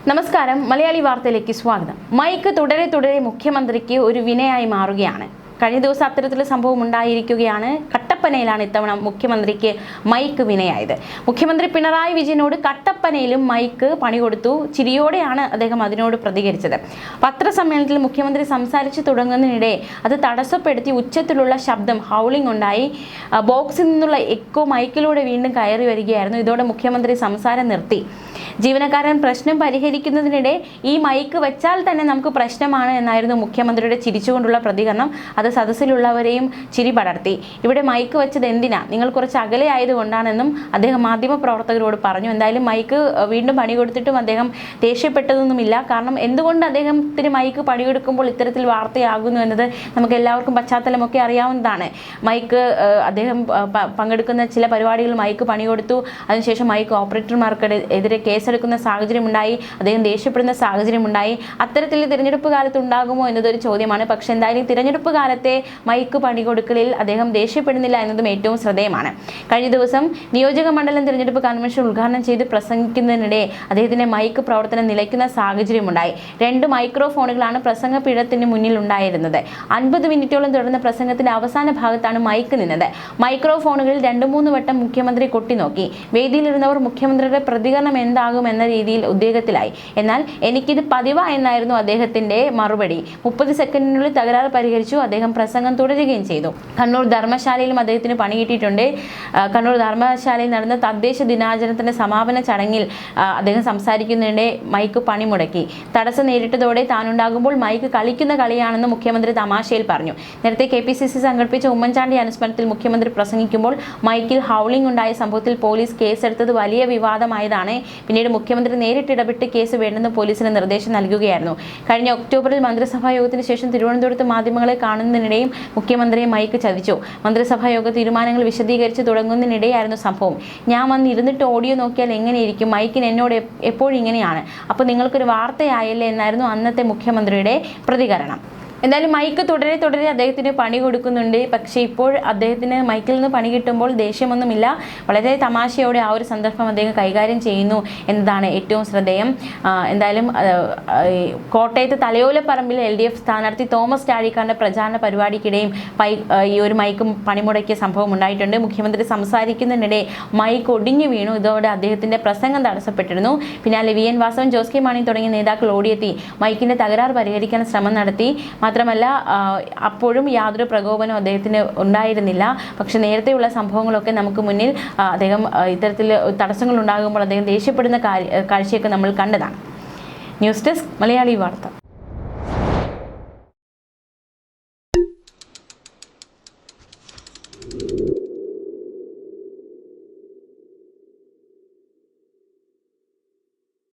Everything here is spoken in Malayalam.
നമസ്കാരം, മലയാളി വാർത്തയിലേക്ക് സ്വാഗതം. മൈക്ക് തുടരെ മുഖ്യമന്ത്രിക്ക് ഒരു വിനയായി മാറുകയാണ്. കഴിഞ്ഞ ദിവസം അത്തരത്തിലുള്ള സംഭവം ഉണ്ടായിരിക്കുകയാണ്. കട്ടപ്പനയിലാണ് ഇത്തവണ മുഖ്യമന്ത്രിക്ക് മൈക്ക് വിനയായത്. മുഖ്യമന്ത്രി പിണറായി വിജയനോട് കട്ടപ്പനയിലും മൈക്ക് പണി കൊടുത്തു. ചിരിയോടെയാണ് അദ്ദേഹം അതിനോട് പ്രതികരിച്ചത്. പത്രസമ്മേളനത്തിൽ മുഖ്യമന്ത്രി സംസാരിച്ചു തുടങ്ങുന്നതിനിടെ അത് തടസ്സപ്പെടുത്തി ഉച്ചത്തിലുള്ള ശബ്ദം ഹൗളിംഗ് ഉണ്ടായി. ബോക്സിൽ നിന്നുള്ള എക്കോ മൈക്കിലൂടെ വീണ്ടും കയറി വരികയായിരുന്നു. ഇതോടെ മുഖ്യമന്ത്രി സംസാരം നിർത്തി. ജീവനക്കാരൻ പ്രശ്നം പരിഹരിക്കുന്നതിനിടെ ഈ മൈക്ക് വെച്ചാൽ തന്നെ നമുക്ക് പ്രശ്നമാണ് എന്നായിരുന്നു മുഖ്യമന്ത്രിയുടെ ചിരിച്ചുകൊണ്ടുള്ള പ്രതികരണം. അത് സദസ്സിലുള്ളവരെയും ചിരി പടർത്തി. ഇവിടെ മൈക്ക് വെച്ചത് എന്തിനാ, നിങ്ങൾ കുറച്ച് അകലെ ആയതുകൊണ്ടാണെന്നും അദ്ദേഹം മാധ്യമപ്രവർത്തകരോട് പറഞ്ഞു. എന്തായാലും മൈക്ക് വീണ്ടും പണി കൊടുത്തിട്ടും അദ്ദേഹം ദേഷ്യപ്പെട്ടതൊന്നുമില്ല. കാരണം എന്തുകൊണ്ട് അദ്ദേഹത്തിന് മൈക്ക് പണിയെടുക്കുമ്പോൾ ഇത്തരത്തിൽ വാർത്തയാകുന്നു എന്നത് നമുക്ക് എല്ലാവർക്കും പശ്ചാത്തലമൊക്കെ അറിയാവുന്നതാണ്. മൈക്ക് അദ്ദേഹം പങ്കെടുക്കുന്ന ചില പരിപാടികൾ മൈക്ക് പണി കൊടുത്തു. അതിനുശേഷം മൈക്ക് ഓപ്പറേറ്റർമാർക്കെതിരെ കേസെടുക്കുന്ന സാഹചര്യമുണ്ടായി. അദ്ദേഹം ദേഷ്യപ്പെടുന്ന സാഹചര്യമുണ്ടായി. അത്തരത്തിൽ തിരഞ്ഞെടുപ്പ് കാലത്ത് ഉണ്ടാകുമോ എന്നതൊരു ചോദ്യമാണ്. പക്ഷെ എന്തായാലും തിരഞ്ഞെടുപ്പ് കാലത്തെ മൈക്ക് പണി കൊടുക്കലിൽ അദ്ദേഹം ദേഷ്യപ്പെടുന്നില്ല എന്നതും ഏറ്റവും ശ്രദ്ധേയമാണ്. കഴിഞ്ഞ ദിവസം നിയോജക മണ്ഡലം തിരഞ്ഞെടുപ്പ് കൺവെൻഷൻ ഉദ്ഘാടനം ചെയ്ത് പ്രസംഗിക്കുന്നതിനിടെ അദ്ദേഹത്തിന്റെ മൈക്ക് പ്രവർത്തനം നിലയ്ക്കുന്ന സാഹചര്യമുണ്ടായി. 2 മൈക്രോഫോണുകളാണ് പ്രസംഗ പീഠത്തിന് മുന്നിൽ ഉണ്ടായിരുന്നത്. 50 മിനിറ്റോളം തുടർന്ന പ്രസംഗത്തിന്റെ അവസാന ഭാഗത്താണ് മൈക്ക് നിന്നത്. മൈക്രോഫോണുകളിൽ 2-3 വട്ടം മുഖ്യമന്ത്രി കൊട്ടിനോക്കി. വേദിയിലിരുന്നവർ മുഖ്യമന്ത്രിയുടെ പ്രതികരണം എന്താകും എന്ന രീതിയിൽ ഉദ്വേഗത്തിലായി. എന്നാൽ എനിക്കിത് പതിവാ എന്നായിരുന്നു അദ്ദേഹത്തിന്റെ മറുപടി. 30 സെക്കൻഡിനുള്ളിൽ തകരാറ് പരിഹരിച്ചു. അദ്ദേഹം പ്രസംഗം തുടരുകയും ചെയ്തു. കണ്ണൂർ ധർമ്മശാലയിലും അദ്ദേഹത്തിന് പണി കിട്ടിയിട്ടുണ്ട്. കണ്ണൂർ ധർമ്മശാലയിൽ നടന്ന തദ്ദേശ ദിനാചരണത്തിന്റെ സമാപന ചടങ്ങിൽ അദ്ദേഹം സംസാരിക്കുന്നതിനിടെ മൈക്ക് പണിമുടക്കി. തടസ്സം നേരിട്ടതോടെ താനുണ്ടാകുമ്പോൾ മൈക്ക് കളിക്കുന്ന കളിയാണെന്ന് മുഖ്യമന്ത്രി തമാശയിൽ പറഞ്ഞു. നേരത്തെ KPCC സംഘടിപ്പിച്ച ഉമ്മൻചാണ്ടി അനുസ്മരണത്തിൽ മുഖ്യമന്ത്രി പ്രസംഗിക്കുമ്പോൾ മൈക്കിൽ ഹൗളിംഗ് ഉണ്ടായ സംഭവത്തിൽ പോലീസ് കേസെടുത്തത് വലിയ വിവാദമായതാണ്. പിന്നീട് മുഖ്യമന്ത്രി നേരിട്ട് ഇടപെട്ട് കേസ് വേണ്ടെന്ന് പോലീസിന് നിർദ്ദേശം നൽകുകയായിരുന്നു. കഴിഞ്ഞ ഒക്ടോബറിൽ മന്ത്രിസഭാ യോഗത്തിന് ശേഷം തിരുവനന്തപുരത്ത് മാധ്യമങ്ങളെ കാണുന്നതിനിടെയും മുഖ്യമന്ത്രിയെ മൈക്ക് ചതിച്ചു. മന്ത്രിസഭാ യോഗ തീരുമാനങ്ങൾ വിശദീകരിച്ച് തുടങ്ങുന്നതിനിടെയായിരുന്നു സംഭവം. ഞാൻ വന്ന് ഇരുന്നിട്ട് ഓഡിയോ നോക്കിയാൽ എങ്ങനെയിരിക്കും, മൈക്കിന് എന്നോട് എപ്പോഴും ഇങ്ങനെയാണ്, അപ്പോൾ നിങ്ങൾക്കൊരു വാർത്തയായല്ലേ എന്നായിരുന്നു അന്നത്തെ മുഖ്യമന്ത്രിയുടെ പ്രതികരണം. എന്തായാലും മൈക്ക് തുടരെ അദ്ദേഹത്തിന് പണി കൊടുക്കുന്നുണ്ട്. പക്ഷേ ഇപ്പോൾ അദ്ദേഹത്തിന് മൈക്കിൽ നിന്ന് പണി കിട്ടുമ്പോൾ ദേഷ്യമൊന്നുമില്ല. വളരെ തമാശയോടെ ആ ഒരു സന്ദർഭം അദ്ദേഹം കൈകാര്യം ചെയ്യുന്നു എന്നതാണ് ഏറ്റവും ശ്രദ്ധേയം. എന്തായാലും കോട്ടയത്ത് തലയോലപ്പറമ്പിൽ LDF സ്ഥാനാർത്ഥി തോമസ് ചാഴിക്കാടിന്റെ പ്രചാരണ പരിപാടിക്കിടെയും ഈ ഒരു മൈക്ക് പണിമുടക്കിയ സംഭവം ഉണ്ടായിട്ടുണ്ട്. മുഖ്യമന്ത്രി സംസാരിക്കുന്നതിനിടെ മൈക്ക് ഒടിഞ്ഞു വീണു. ഇതോടെ അദ്ദേഹത്തിന്റെ പ്രസംഗം തടസ്സപ്പെട്ടിരുന്നു. പിന്നാലെ VN വാസവൻ, ജോസ് കെ മാണി തുടങ്ങിയ നേതാക്കൾ ഓടിയെത്തി മൈക്കിന്റെ തകരാറ് പരിഹരിക്കാൻ ശ്രമം നടത്തി. മാത്രമല്ല അപ്പോഴും യാതൊരു പ്രകോപനവും അദ്ദേഹത്തിന് ഉണ്ടായിരുന്നില്ല. പക്ഷെ നേരത്തെയുള്ള സംഭവങ്ങളൊക്കെ നമുക്ക് മുന്നിൽ അദ്ദേഹം ഇത്തരത്തിൽ തടസ്സങ്ങൾ ഉണ്ടാകുമ്പോൾ അദ്ദേഹം ദേഷ്യപ്പെടുന്ന കാഴ്ചയൊക്കെ നമ്മൾ കണ്ടതാണ്. ന്യൂസ് ഡെസ്ക്, മലയാളി വാർത്ത.